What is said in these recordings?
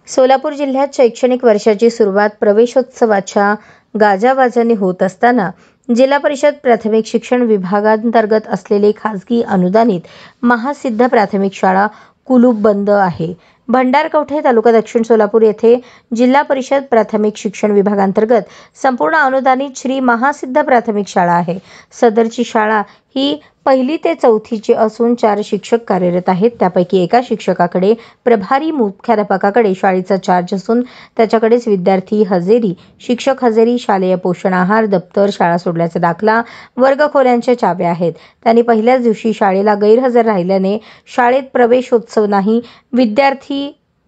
सोलापूर जिल्ह्यात शैक्षणिक वर्षाची सुरुवात प्रवेशोत्सवाच्या गाजावाजाने होत असताना जिल्हा परिषद प्राथमिक शिक्षण विभागांतर्गत असलेले खासगी अनुदानित महासिद्ध प्राथमिक शाळा कुलूप बंद आहे। भंडारकवठे तालुका दक्षिण सोलापूर येथे जिल्हा परिषद प्राथमिक शिक्षण विभागांतर्गत संपूर्ण अनुदानित श्री महासिद्ध प्राथमिक शाळा आहे। सदरची शाळा ही 1ली ते 4थीची असून 4 शिक्षक कार्यरत आहेत। त्यापैकी एका शिक्षकाकडे प्रभारी मुख्याध्यापकाकडे शाळेचा चार्ज असून त्याच्याकडेच विद्यार्थी हजेरी, शिक्षक हजेरी, शालेय पोषण आहार, दप्तर, शाळा सोडल्याचा दाखला, वर्गखोल्यांच्या चाव्या आहेत। त्यांनी पहिल्याच दिवशी शाळेला गैरहजर राहिल्याने शाळेत प्रवेशोत्सव नाही, विद्यार्थी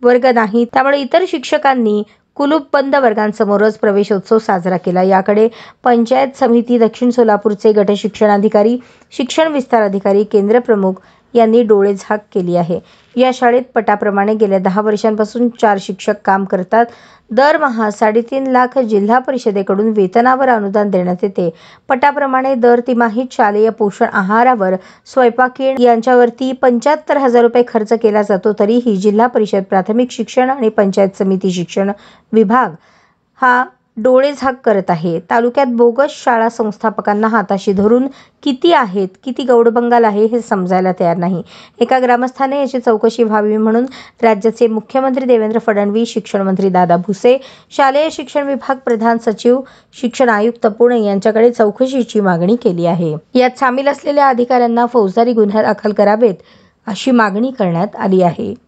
वर्ग नाही, त्यामुळे इतर शिक्षकांनी कुलूप बंद वर्गांसमोरच प्रवेशोत्सव साजरा केला। याकडे पंचायत समिती दक्षिण सोलापूरचे गट शिक्षणाधिकारी, शिक्षण विस्तार अधिकारी, केंद्र प्रमुख यांनी डोळेझाक केली आहे। या शाळेत पटाप्रमाणे गेल्या 10 वर्षांपासून 4 शिक्षक काम करतात। दरमहा 3.5 लाख जिल्हा परिषदेकडून वेतनावर अनुदान देण्यात येते। पटाप्रमाणे दर तिमाहीत शालेय पोषण आहारावर, स्वयंपाकीण यांच्यावरती 75,000 रुपये खर्च केला जातो। तरीही जिल्हा परिषद प्राथमिक शिक्षण आणि पंचायत समिती शिक्षण विभाग हा डोळेझाक करत आहे। तालुक्यात बोगस शाळा संस्थापकांना हाताशी धरून किती आहेत, किती गौडबंगाल आहे हे समजायला तयार नाही। एका ग्रामस्थाने याची चौकशी व्हावी म्हणून राज्याचे मुख्यमंत्री देवेंद्र फडणवीस, शिक्षण मंत्री दादा भुसे, शालेय शिक्षण विभाग प्रधान सचिव, शिक्षण आयुक्त पुणे यांच्याकडे चौकशीची मागणी केली आहे। यात सामील असलेल्या अधिकाऱ्यांना फौजदारी गुन्हे दाखल करावेत अशी मागणी करण्यात आली आहे।